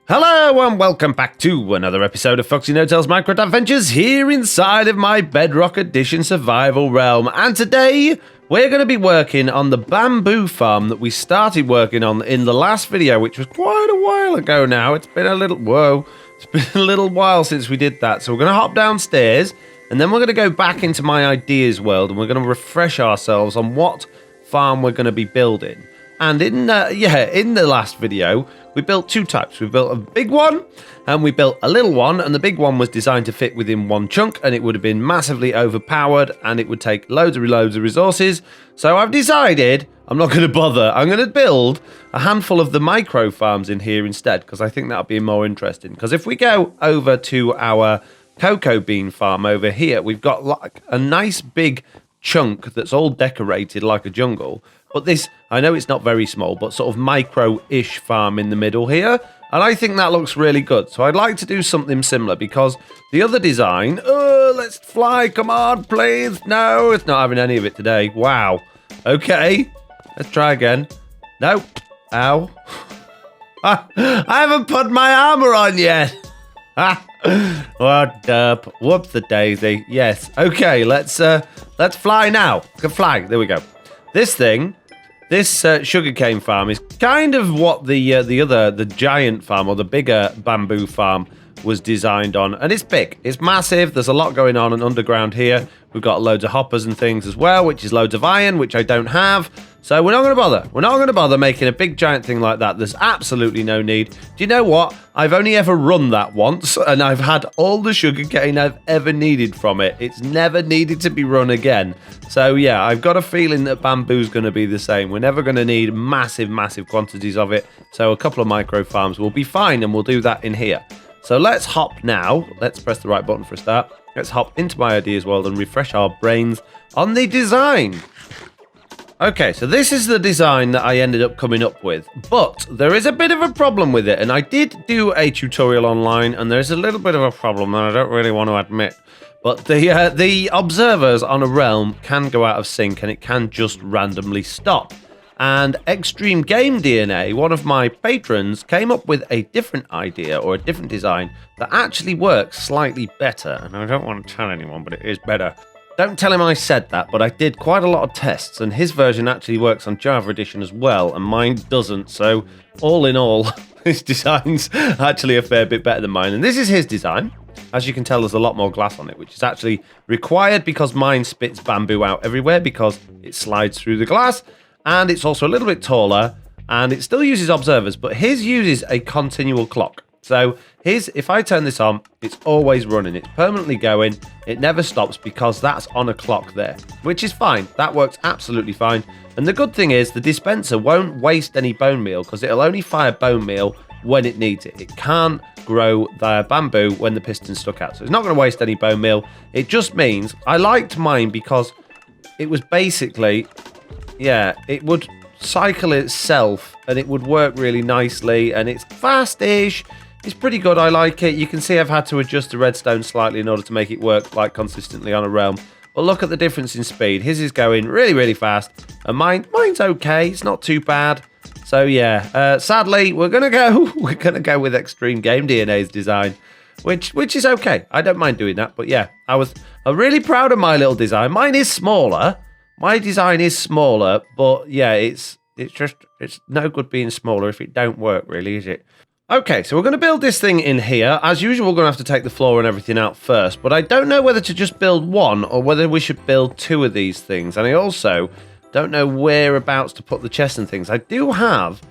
Hello and welcome back to another episode of FoxyNoTail's Minecraft Adventures here inside of my Bedrock Edition survival realm. And today we're going to be working on the bamboo farm that we started working on in the last video, which was quite a while ago now. It's been a little while since we did that. So we're going to hop downstairs and then we're going to go back into my ideas world and we're going to refresh ourselves on what farm we're going to be building. And in the last video, we built two types. We built a big one and we built a little one. And the big one was designed to fit within one chunk and it would have been massively overpowered and it would take loads of resources. So I've decided I'm not going to bother. I'm going to build a handful of the micro farms in here instead because I think that'll be more interesting. Because if we go over to our cocoa bean farm over here, we've got like a nice big chunk that's all decorated like a jungle. But this, I know it's not very small, but sort of micro-ish farm in the middle here. And I think that looks really good. So I'd like to do something similar because the other design... let's fly, come on, please. No, it's not having any of it today. Wow. Okay, let's try again. No. Ow. I haven't put my armor on yet. What up? Whoops the daisy. Yes. Okay, let's fly now. Can fly. There we go. This sugarcane farm is kind of what the giant farm or the bigger bamboo farm was designed on. And it's big. It's massive. There's a lot going on and underground here. We've got loads of hoppers and things as well, which is loads of iron, which I don't have. So we're not going to bother. We're not going to bother making a big giant thing like that. There's absolutely no need. Do you know what? I've only ever run that once and I've had all the sugarcane I've ever needed from it. It's never needed to be run again. So yeah, I've got a feeling that bamboo's going to be the same. We're never going to need massive quantities of it. So a couple of micro farms will be fine and we'll do that in here. So let's hop now. Let's press the right button for a start. Let's hop into my ideas world and refresh our brains on the design. Okay, so this is the design that I ended up coming up with, but there is a bit of a problem with it, and I did do a tutorial online, and there's a little bit of a problem that I don't really want to admit, but the observers on a realm can go out of sync, and it can just randomly stop. And XtremeGameDNA, one of my patrons, came up with a different idea or a different design that actually works slightly better, and I don't want to tell anyone, but it is better. Don't tell him I said that, but I did quite a lot of tests, and his version actually works on Java Edition as well, and mine doesn't, so all in all, his design's actually a fair bit better than mine, and this is his design. As you can tell, there's a lot more glass on it, which is actually required because mine spits bamboo out everywhere because it slides through the glass, and it's also a little bit taller, and it still uses observers, but his uses a continual clock. So if I turn this on, it's always running. It's permanently going. It never stops because that's on a clock there, which is fine. That works absolutely fine. And the good thing is the dispenser won't waste any bone meal because it'll only fire bone meal when it needs it. It can't grow the bamboo when the piston's stuck out. So it's not going to waste any bone meal. It just means I liked mine because it was basically, yeah, it would cycle itself and it would work really nicely and it's fast-ish. It's pretty good, I like it. You can see I've had to adjust the redstone slightly in order to make it work like consistently on a realm. But look at the difference in speed. His is going really fast. And mine's okay. It's not too bad. So yeah, sadly, we're gonna go with XtremeGameDNA's design, which is okay. I don't mind doing that. But yeah, I'm really proud of my little design. Mine is smaller. My design is smaller, but yeah, it's no good being smaller if it don't work, really, is it? Okay, so we're going to build this thing in here. As usual, we're going to have to take the floor and everything out first, but I don't know whether to just build one or whether we should build two of these things. And I also don't know whereabouts to put the chests and things. I do have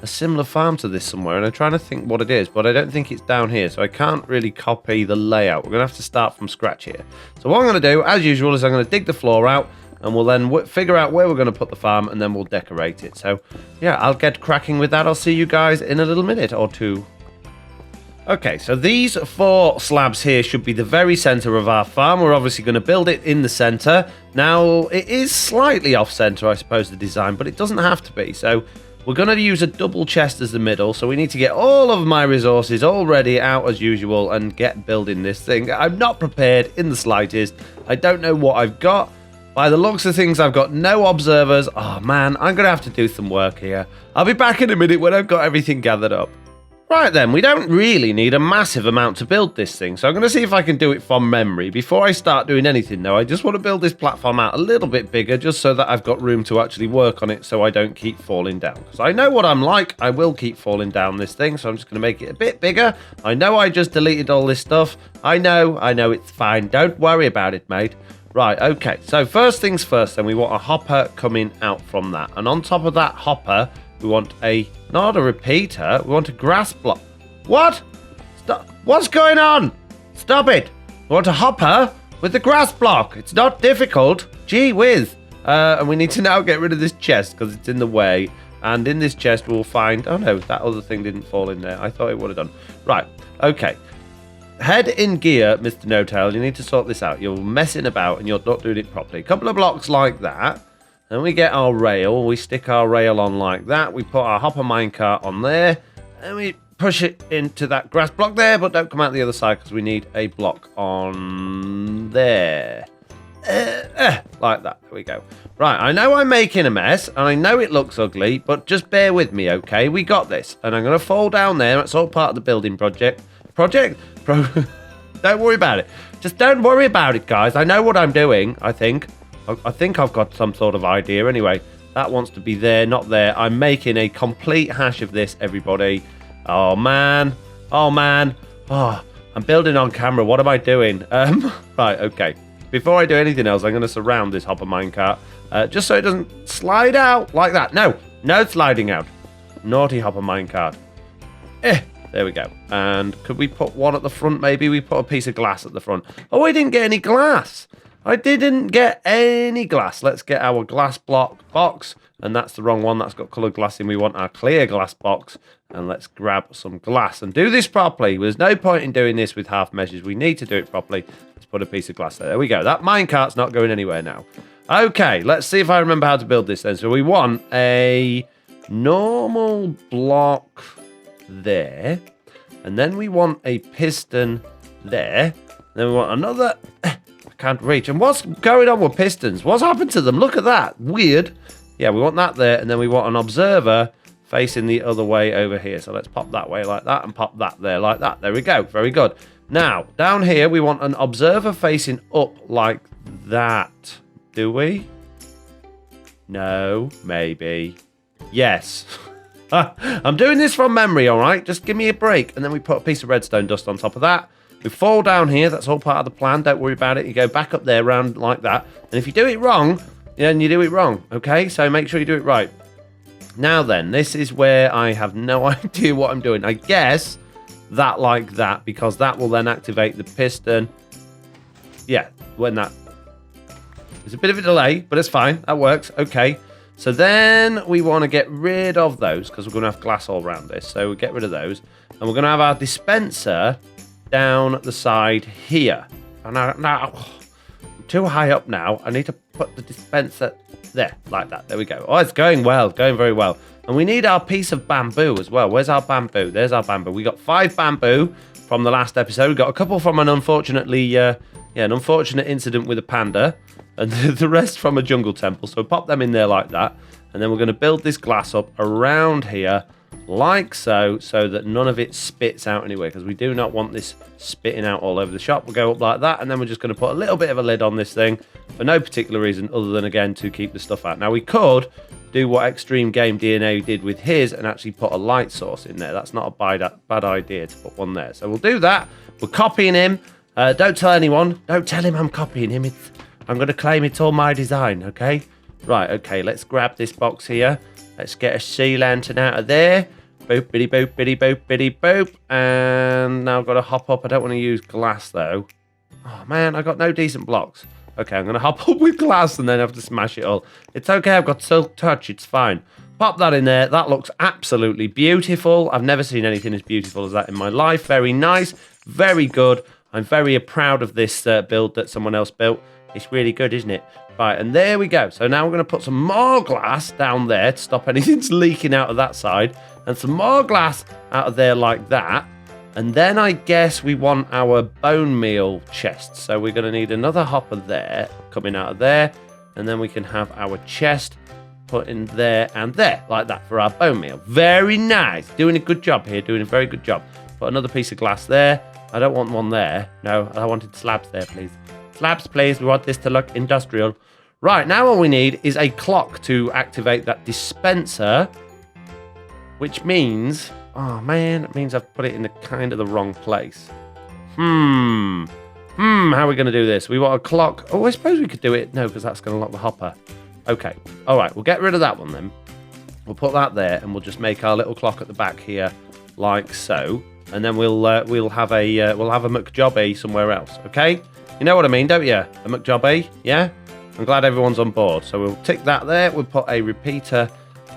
a similar farm to this somewhere, and I'm trying to think what it is, but I don't think it's down here, so I can't really copy the layout. We're going to have to start from scratch here. So what I'm going to do, as usual, is I'm going to dig the floor out, and we'll then figure out where we're going to put the farm, and then we'll decorate it. So, yeah, I'll get cracking with that. I'll see you guys in a little minute or two. Okay, so these 4 slabs here should be the very center of our farm. We're obviously going to build it in the center. Now, it is slightly off-center, I suppose, the design, but it doesn't have to be. So, we're going to use a double chest as the middle, so we need to get all of my resources all ready out as usual and get building this thing. I'm not prepared in the slightest. I don't know what I've got. By the looks of things, I've got no observers. Oh, man, I'm going to have to do some work here. I'll be back in a minute when I've got everything gathered up. Right then, we don't really need a massive amount to build this thing, so I'm going to see if I can do it from memory. Before I start doing anything though, I just want to build this platform out a little bit bigger, just so that I've got room to actually work on it so I don't keep falling down. Because I know what I'm like, I will keep falling down this thing, so I'm just going to make it a bit bigger. I know I just deleted all this stuff. I know, it's fine. Don't worry about it, mate. Right, okay, so first things first, then we want a hopper coming out from that. And on top of that hopper, we want not a repeater, we want a grass block. What? Stop. What's going on? Stop it. We want a hopper with the grass block. It's not difficult. Gee whiz. And we need to now get rid of this chest because it's in the way. And in this chest we'll find... Oh no, that other thing didn't fall in there. I thought it would have done. Right, okay. Head in gear, Mr. No-Tail. You need to sort this out. You're messing about and you're not doing it properly. A couple of blocks like that. Then we get our rail. We stick our rail on like that. We put our hopper minecart on there. And we push it into that grass block there. But don't come out the other side because we need a block on there. Like that. There we go. Right, I know I'm making a mess. And I know it looks ugly. But just bear with me, okay? We got this. And I'm going to fall down there. It's all part of the building project. Don't worry about it. Just don't worry about it, guys. I know what I'm doing, I think. I think I've got some sort of idea. Anyway, that wants to be there, not there. I'm making a complete hash of this, everybody. Oh, man. Oh, man. Oh, I'm building on camera. What am I doing? Right, okay. Before I do anything else, I'm going to surround this hopper minecart. Just so it doesn't slide out like that. No sliding out. Naughty hopper minecart. There we go. And could we put one at the front, maybe? We put a piece of glass at the front. Oh, I didn't get any glass. I didn't get any glass. Let's get our glass block box. And that's the wrong one. That's got coloured glass in. We want our clear glass box. And let's grab some glass and do this properly. There's no point in doing this with half measures. We need to do it properly. Let's put a piece of glass there. There we go. That minecart's not going anywhere now. Okay, let's see if I remember how to build this then. So we want a normal block there. And then we want a piston there. Then we want another... Can't reach. And what's going on with pistons? What's happened to them? Look at that. Weird. Yeah, we want that there. And then we want an observer facing the other way over here. So let's pop that way like that and pop that there like that. There we go. Very good. Now, down here, we want an observer facing up like that. Do we? No. Maybe. Yes. I'm doing this from memory, all right? Just give me a break. And then we put a piece of redstone dust on top of that. We fall down here. That's all part of the plan. Don't worry about it. You go back up there, round like that. And if you do it wrong, then you do it wrong, okay? So make sure you do it right. Now then, this is where I have no idea what I'm doing. I guess that like that, because that will then activate the piston. Yeah, when that... There's a bit of a delay, but it's fine. That works. Okay. So then we want to get rid of those, because we're going to have glass all around this. So we get rid of those. And we're going to have our dispenser down the side here. And now I'm too high up now. I need to put the dispenser there, like that. There we go. Oh, it's going well, going very well. And we need our piece of bamboo as well. Where's our bamboo? There's our bamboo. We got 5 bamboo from the last episode. We got a couple from an unfortunately, an unfortunate incident with a panda, and the rest from a jungle temple. So pop them in there like that. And then we're going to build this glass up around here like so, so that none of it spits out anywhere, because we do not want this spitting out all over the shop. We'll go up like that, and then we're just going to put a little bit of a lid on this thing for no particular reason other than, again, to keep the stuff out. Now, we could do what XtremeGameDNA did with his and actually put a light source in there. That's not a bad idea to put one there. So we'll do that. We're copying him. Don't tell anyone. Don't tell him I'm copying him. I'm going to claim it's all my design, okay? Right, okay, let's grab this box here. Let's get a sea lantern out of there. Boop-biddy boop-biddy boop-biddy boop. And now I've got to hop up. I don't want to use glass, though. Oh, man, I got no decent blocks. Okay, I'm going to hop up with glass and then have to smash it all. It's okay, I've got silk touch. It's fine. Pop that in there. That looks absolutely beautiful. I've never seen anything as beautiful as that in my life. Very nice. Very good. I'm very proud of this build that someone else built. It's really good, isn't it? Right, and there we go. So now we're going to put some more glass down there to stop anything leaking out of that side. And some more glass out of there like that. And then I guess we want our bone meal chest. So we're going to need another hopper there, coming out of there. And then we can have our chest put in there and there, like that, for our bone meal. Very nice. Doing a good job here, doing a very good job. Put another piece of glass there. I don't want one there. No, I wanted slabs there, please. Slabs, please. We want this to look industrial. Right, now all we need is a clock to activate that dispenser, which means, oh man, it means I've put it in kind of the wrong place. How are we going to do this? We want a clock. Oh, I suppose we could do it. No, because that's going to lock the hopper. Okay, all right, we'll get rid of that one then. We'll put that there, and we'll just make our little clock at the back here, like so. And then we'll have a McJobby somewhere else. Okay, you know what I mean, don't you? A McJobby, yeah. I'm glad everyone's on board. So we'll tick that there. We'll put a repeater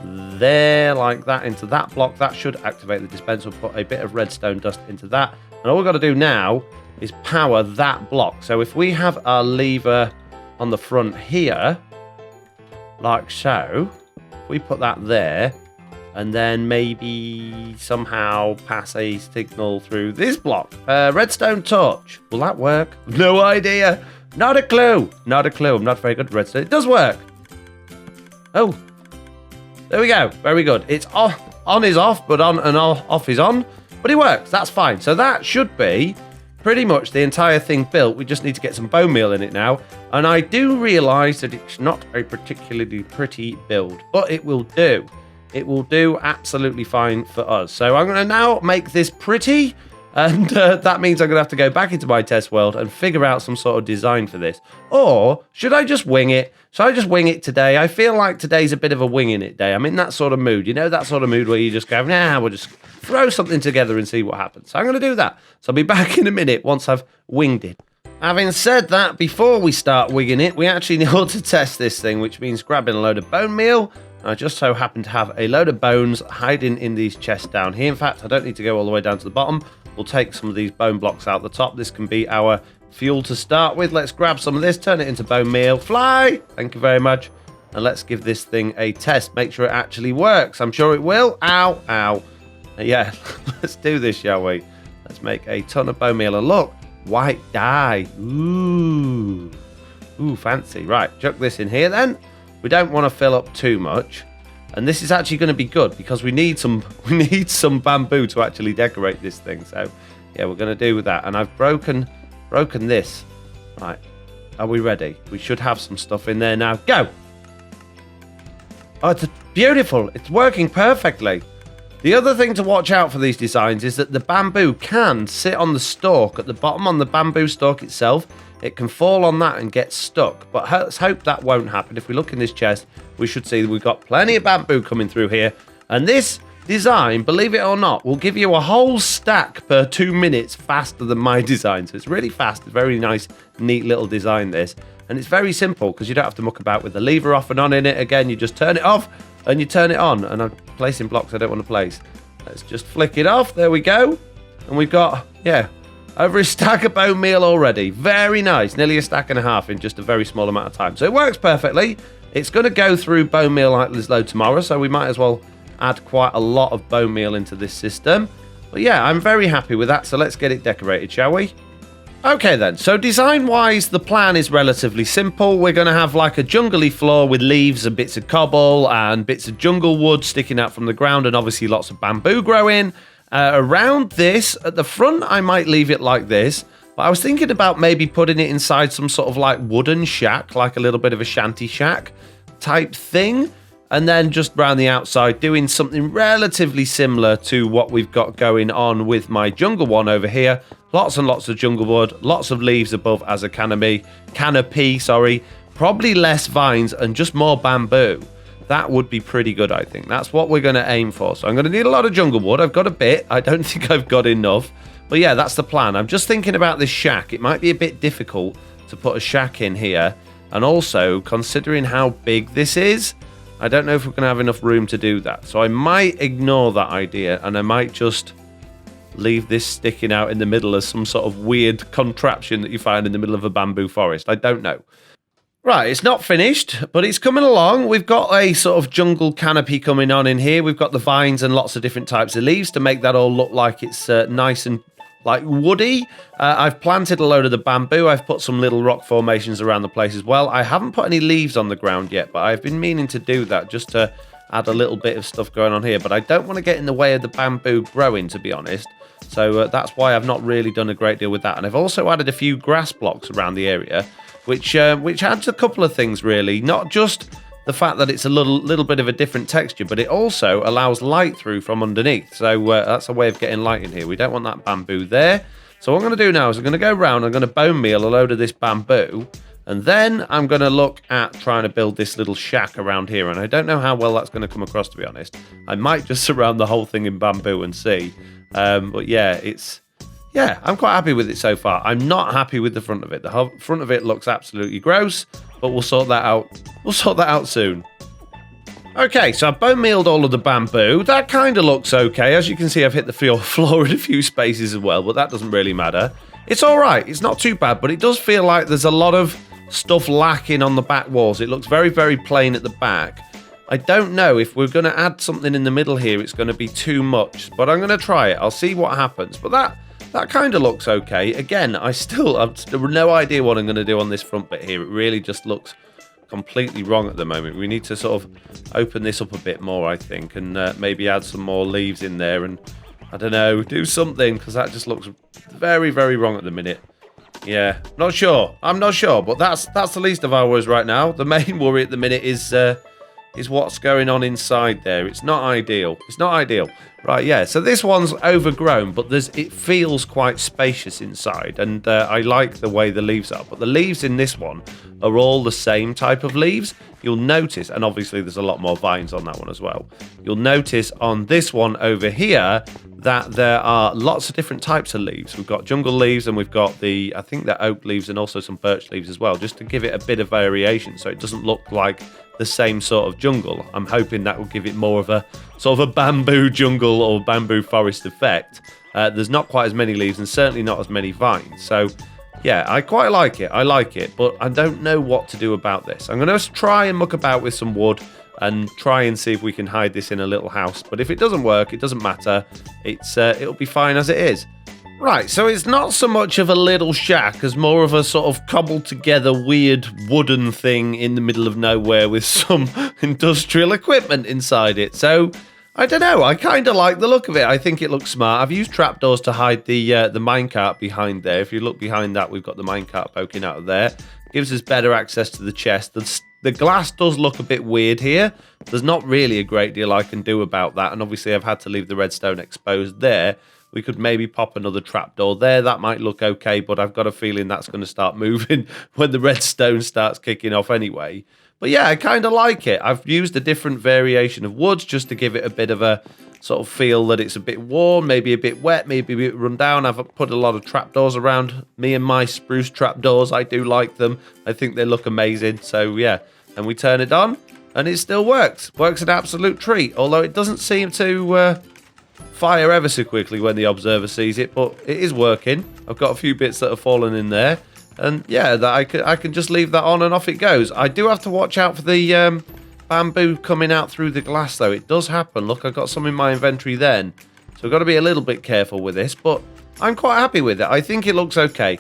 there like that into that block. That should activate the dispenser. We'll put a bit of redstone dust into that. And all we've got to do now is power that block. So if we have our lever on the front here, like so, if we put that there, and then maybe somehow pass a signal through this block. Redstone torch. Will that work? No idea. Not a clue. Not a clue. I'm not very good at redstone. It does work. Oh. There we go. Very good. It's off. On is off, but on and off is on. But it works. That's fine. So that should be pretty much the entire thing built. We just need to get some bone meal in it now. And I do realise that it's not a particularly pretty build, but it will do. It will do absolutely fine for us. So I'm going to now make this pretty. And that means I'm going to have to go back into my test world and figure out some sort of design for this. Or should I just wing it? Should I just wing it today? I feel like today's a bit of a winging it day. I'm in that sort of mood. You know, that sort of mood where you just go, nah, we'll just throw something together and see what happens. So I'm going to do that. So I'll be back in a minute once I've winged it. Having said that, before we start winging it, we actually need to test this thing, which means grabbing a load of bone meal. I just so happen to have a load of bones hiding in these chests down here. In fact, I don't need to go all the way down to the bottom. We'll take some of these bone blocks out the top. This can be our fuel to start with. Let's grab some of this, turn it into bone meal. Fly! Thank you very much. And let's give this thing a test. Make sure it actually works. I'm sure it will. Ow, ow. Yeah, let's do this, shall we? Let's make a ton of bone meal. And look, white dye. Ooh. Ooh, fancy. Right, chuck this in here then. We don't want to fill up too much. And this is actually going to be good because we need some bamboo to actually decorate this thing. So yeah, we're going to do that. And I've broken this. Right. Are we ready? We should have some stuff in there now. Go. Oh, it's beautiful. It's working perfectly. The other thing to watch out for these designs is that the bamboo can sit on the stalk at the bottom, on the bamboo stalk itself. It can fall on that and get stuck, but let's hope that won't happen. If we look in this chest, we should see that we've got plenty of bamboo coming through here. And this design, believe it or not, will give you a whole stack per 2 minutes faster than my design. So it's really fast. It's a very nice, neat little design, this. And it's very simple because you don't have to muck about with the lever off and on in it. Again, you just turn it off and you turn it on. And I'm placing blocks I don't want to place. Let's just flick it off. There we go. And we've got, yeah, over a stack of bone meal already. Very nice. Nearly a stack and a half in just a very small amount of time. So it works perfectly. It's going to go through bone meal like there's load tomorrow. So we might as well add quite a lot of bone meal into this system. But yeah, I'm very happy with that. So let's get it decorated, shall we? Okay then, so design-wise, the plan is relatively simple. We're going to have like a jungly floor with leaves and bits of cobble and bits of jungle wood sticking out from the ground and obviously lots of bamboo growing. Around this, at the front, I might leave it like this. But I was thinking about maybe putting it inside some sort of like wooden shack, like a little bit of a shanty shack type thing. And then just around the outside, doing something relatively similar to what we've got going on with my jungle one over here. Lots and lots of jungle wood, lots of leaves above as a canopy, probably less vines and just more bamboo. That would be pretty good, I think. That's what we're going to aim for. So I'm going to need a lot of jungle wood. I've got a bit. I don't think I've got enough. But yeah, that's the plan. I'm just thinking about this shack. It might be a bit difficult to put a shack in here. And also, considering how big this is, I don't know if we're going to have enough room to do that. So I might ignore that idea and I might just leave this sticking out in the middle as some sort of weird contraption that you find in the middle of a bamboo forest. I don't know. Right, it's not finished, but it's coming along. We've got a sort of jungle canopy coming on in here. We've got the vines and lots of different types of leaves to make that all look like it's nice and like woody. I've planted a load of the bamboo. I've put some little rock formations around the place as well. I haven't put any leaves on the ground yet, but I've been meaning to do that just to add a little bit of stuff going on here. But I don't want to get in the way of the bamboo growing, to be honest. So that's why I've not really done a great deal with that. And I've also added a few grass blocks around the area, which adds a couple of things, really. Not just the fact that it's a little bit of a different texture, but it also allows light through from underneath. So that's a way of getting light in here. We don't want that bamboo there. So what I'm going to do now is I'm going to go around, I'm going to bone meal a load of this bamboo, and then I'm going to look at trying to build this little shack around here. And I don't know how well that's going to come across, to be honest. I might just surround the whole thing in bamboo and see. But yeah, I'm quite happy with it so far. I'm not happy with the front of it. The front of it looks absolutely gross, but we'll sort that out. We'll sort that out soon. Okay, so I've bone mealed all of the bamboo. That kind of looks okay. As you can see, I've hit the floor in a few spaces as well, but that doesn't really matter. It's all right. It's not too bad, but it does feel like there's a lot of stuff lacking on the back walls. It looks very, very plain at the back. I don't know if we're going to add something in the middle here. It's going to be too much, but I'm going to try it. I'll see what happens. But that kind of looks okay. Again, I've still no idea what I'm going to do on this front bit here. It really just looks completely wrong at the moment. We need to sort of open this up a bit more, I think, and maybe add some more leaves in there and, I don't know, do something, because that just looks very, very wrong at the minute. Yeah, not sure. I'm not sure, but that's the least of our worries right now. The main worry at the minute is what's going on inside there. It's not ideal. It's not ideal. Right, yeah, so this one's overgrown, but it feels quite spacious inside, and I like the way the leaves are. But the leaves in this one are all the same type of leaves. You'll notice, and obviously there's a lot more vines on that one as well. You'll notice on this one over here that there are lots of different types of leaves. We've got jungle leaves, and we've got I think they're oak leaves and also some birch leaves as well, just to give it a bit of variation so it doesn't look like the same sort of jungle. I'm hoping that will give it more of a sort of a bamboo jungle or bamboo forest effect. There's not quite as many leaves and certainly not as many vines. So yeah, I quite like it. I like it, but I don't know what to do about this. I'm going to try and muck about with some wood and try and see if we can hide this in a little house. But if it doesn't work, it doesn't matter. It'll be fine as it is. Right, so it's not so much of a little shack as more of a sort of cobbled together weird wooden thing in the middle of nowhere with some industrial equipment inside it. So, I don't know, I kind of like the look of it. I think it looks smart. I've used trapdoors to hide the minecart behind there. If you look behind that, we've got the minecart poking out of there. Gives us better access to the chest. The glass does look a bit weird here. There's not really a great deal I can do about that. And obviously I've had to leave the redstone exposed there. We could maybe pop another trapdoor there. That might look okay, but I've got a feeling that's going to start moving when the redstone starts kicking off anyway. But yeah, I kind of like it. I've used a different variation of woods just to give it a bit of a sort of feel that it's a bit warm, maybe a bit wet, maybe a bit run down. I've put a lot of trapdoors around me and my spruce trapdoors. I do like them. I think they look amazing. So yeah, and we turn it on and it still works. Works an absolute treat, although it doesn't seem to fire ever so quickly when the observer sees it, but it is working. I've got a few bits that have fallen in there, and yeah, that I can just leave that on and off it goes. I do have to watch out for the bamboo coming out through the glass, though. It does happen. Look, I've got some in my inventory then, so I've got to be a little bit careful with this, but I'm quite happy with it. I think it looks okay.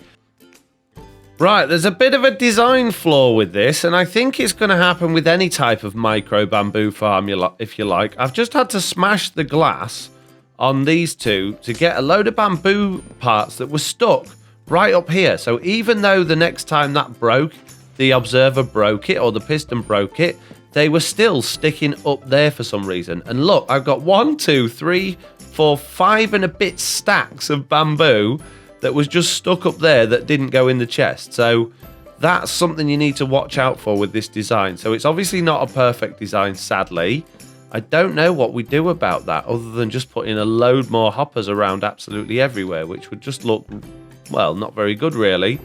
Right, there's a bit of a design flaw with this, and I think it's going to happen with any type of micro bamboo farm, if you like. I've just had to smash the glass on these two to get a load of bamboo parts that were stuck right up here. So even though the next time that broke, the observer broke it or the piston broke it, they were still sticking up there for some reason. And look, I've got 1, 2, 3, 4, 5 and a bit stacks of bamboo that was just stuck up there that didn't go in the chest. So that's something you need to watch out for with this design. So it's obviously not a perfect design, sadly. I don't know what we do about that other than just putting a load more hoppers around absolutely everywhere, which would just look, well, not very good really.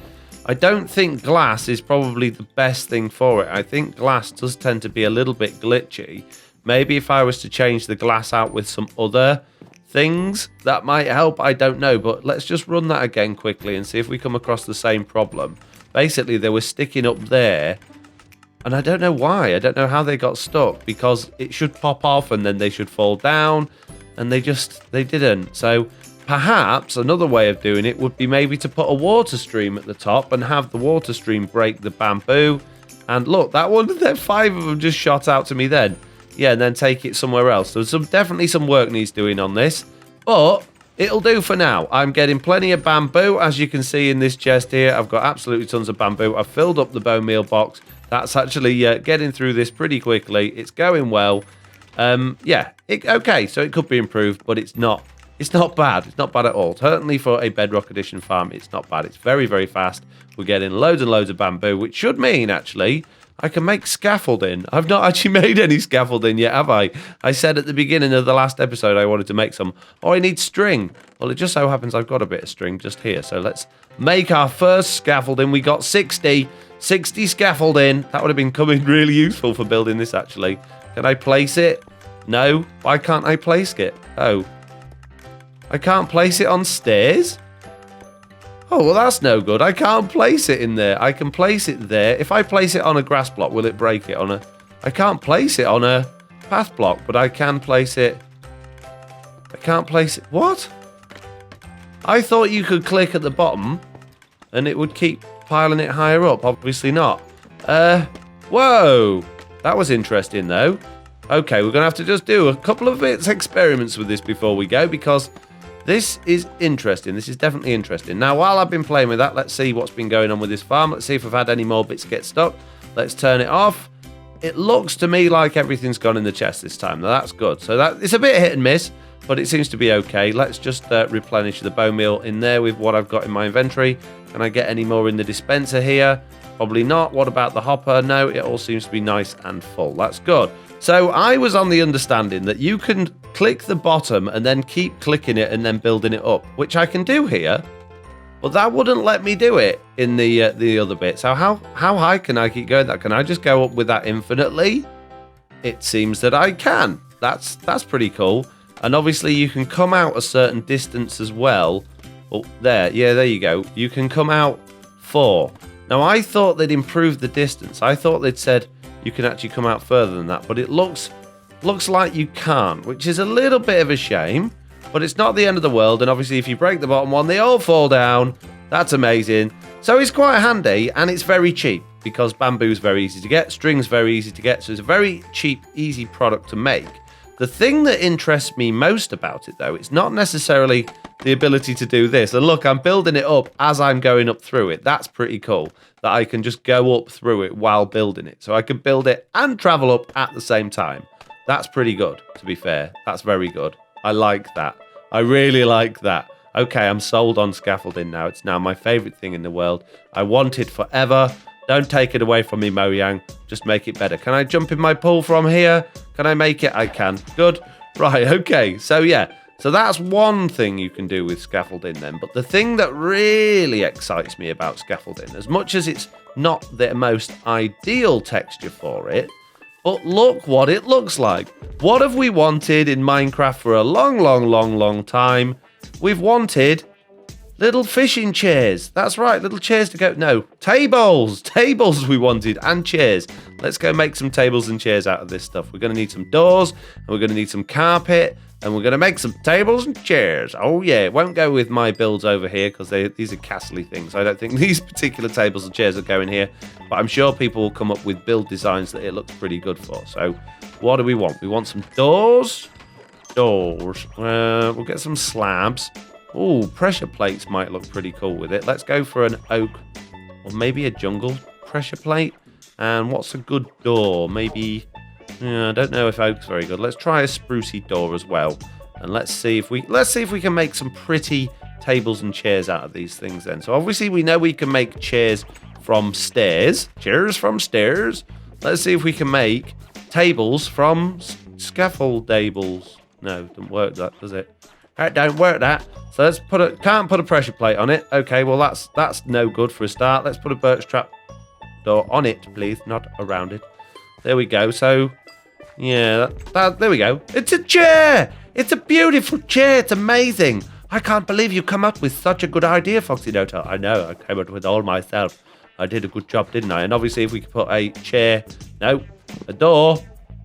I don't think glass is probably the best thing for it. I think glass does tend to be a little bit glitchy. Maybe if I was to change the glass out with some other things, that might help. I don't know, but let's just run that again quickly and see if we come across the same problem. Basically, they were sticking up there, and I don't know why. I don't know how they got stuck, because it should pop off and then they should fall down, and they didn't. So perhaps another way of doing it would be maybe to put a water stream at the top and have the water stream break the bamboo. And look, that one, there 5 of them just shot out to me then. Yeah, and then take it somewhere else. So definitely some work needs doing on this. But it'll do for now. I'm getting plenty of bamboo, as you can see in this chest here. I've got absolutely tons of bamboo. I've filled up the bone meal box. That's actually getting through this pretty quickly. It's going well. Yeah, okay, so it could be improved, but it's not. It's not bad. It's not bad at all. Certainly for a Bedrock Edition farm, it's not bad. It's very, very fast. We're getting loads and loads of bamboo, which should mean, actually, I can make scaffolding. I've not actually made any scaffolding yet, have I? I said at the beginning of the last episode I wanted to make some. Oh, I need string. Well, it just so happens I've got a bit of string just here. So let's make our first scaffolding. We got 60 scaffolding. That would have been coming really useful for building this, actually. Can I place it? No. Why can't I place it? Oh. I can't place it on stairs? Oh, well, that's no good. I can't place it in there. I can place it there. If I place it on a grass block, will it break it on a... I can't place it on a path block, but I can place it... I can't place it... What? I thought you could click at the bottom and it would keep piling it higher up. Obviously not. Whoa. That was interesting, though. Okay, we're going to have to just do a couple of experiments with this before we go, because... this is interesting. This is definitely interesting. Now, while I've been playing with that, let's see what's been going on with this farm. Let's see if I've had any more bits get stuck. Let's turn it off. It looks to me like everything's gone in the chest this time. Now, that's good. So that it's a bit hit and miss, but it seems to be okay. Let's just replenish the bone meal in there with what I've got in my inventory. Can I get any more in the dispenser here? Probably not. What about the hopper? No, it all seems to be nice and full. That's good. So I was on the understanding that you can click the bottom and then keep clicking it and then building it up, which I can do here, but that wouldn't let me do it in the other bit. So how high can I keep going? That can I just go up with that infinitely? It seems that I can. That's pretty cool. And obviously you can come out a certain distance as well. Oh, there. Yeah, there you go. You can come out 4. Now I thought they'd improved the distance. I thought they'd said you can actually come out further than that, but it looks like you can't, which is a little bit of a shame, but it's not the end of the world. And obviously if you break the bottom one, they all fall down. That's amazing. So it's quite handy, and it's very cheap because bamboo's very easy to get, string's very easy to get, so it's a very cheap, easy product to make. The thing that interests me most about it, though, it's not necessarily the ability to do this. And look, I'm building it up as I'm going up through it. That's pretty cool, that I can just go up through it while building it. So I can build it and travel up at the same time. That's pretty good, to be fair. That's very good. I like that. I really like that. Okay, I'm sold on scaffolding now. It's now my favorite thing in the world. I want it forever. Don't take it away from me, Mojang. Just make it better. Can I jump in my pool from here? Can I make it? I can. Good. Right, okay. So, yeah. So that's one thing you can do with scaffolding then. But the thing that really excites me about scaffolding, as much as it's not the most ideal texture for it, but look what it looks like. What have we wanted in Minecraft for a long time? We've wanted little fishing chairs. That's right, little chairs to go... No, tables. Tables we wanted, and chairs. Let's go make some tables and chairs out of this stuff. We're going to need some doors, and we're going to need some carpet, and we're going to make some tables and chairs. Oh, yeah. It won't go with my builds over here because these are castle-y things. I don't think these particular tables and chairs are going here. But I'm sure people will come up with build designs that it looks pretty good for. So what do we want? We want some doors. Doors. We'll get some slabs. Oh, pressure plates might look pretty cool with it. Let's go for an oak or maybe a jungle pressure plate. And what's a good door? Maybe... I don't know if oak's very good. Let's try a sprucey door as well, and let's see if we can make some pretty tables and chairs out of these things. Then, so obviously we know we can make chairs from stairs. Chairs from stairs. Let's see if we can make tables from scaffoldables. No, doesn't work that, does it? That don't work that. So let's can't put a pressure plate on it. Okay, well that's no good for a start. Let's put a birch trap door on it, please, not around it. There we go. So. Yeah, there we go. It's a chair! It's a beautiful chair. It's amazing. I can't believe you come up with such a good idea, FoxyNoTail. I know, I came up with it all myself. I did a good job, didn't I? And obviously, if we could put a chair, a door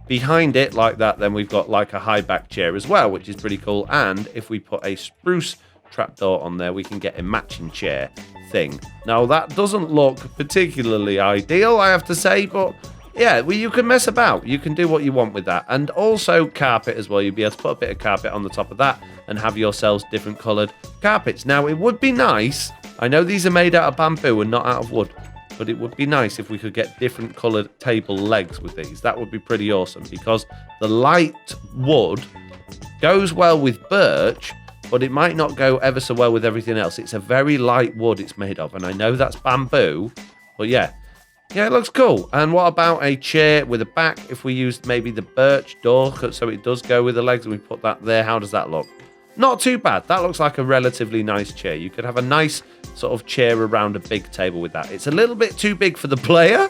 behind it like that, then we've got like a high back chair as well, which is pretty cool. And if we put a spruce trapdoor on there, we can get a matching chair thing. Now, that doesn't look particularly ideal, I have to say, but yeah, well, you can mess about. You can do what you want with that. And also carpet as well. You'll be able to put a bit of carpet on the top of that and have yourselves different coloured carpets. Now, it would be nice. I know these are made out of bamboo and not out of wood, but it would be nice if we could get different coloured table legs with these. That would be pretty awesome because the light wood goes well with birch, but it might not go ever so well with everything else. It's a very light wood it's made of, and I know that's bamboo, but yeah. Yeah, it looks cool. And what about a chair with a back? If we used maybe the birch door, so it does go with the legs, and we put that there, how does that look? Not too bad. That looks like a relatively nice chair. You could have a nice sort of chair around a big table with that. It's a little bit too big for the player,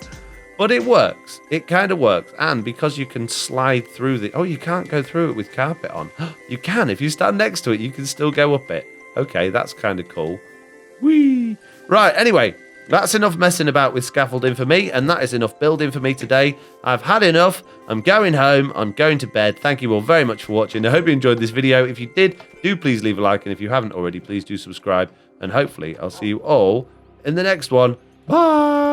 but it works. It kind of works. And because you can slide through the... Oh, you can't go through it with carpet on. You can. If you stand next to it, you can still go up it. Okay, that's kind of cool. Whee! Right, anyway... That's enough messing about with scaffolding for me, and that is enough building for me today. I've had enough. I'm going home. I'm going to bed. Thank you all very much for watching. I hope you enjoyed this video. If you did, do please leave a like, and if you haven't already, please do subscribe, and hopefully I'll see you all in the next one. Bye!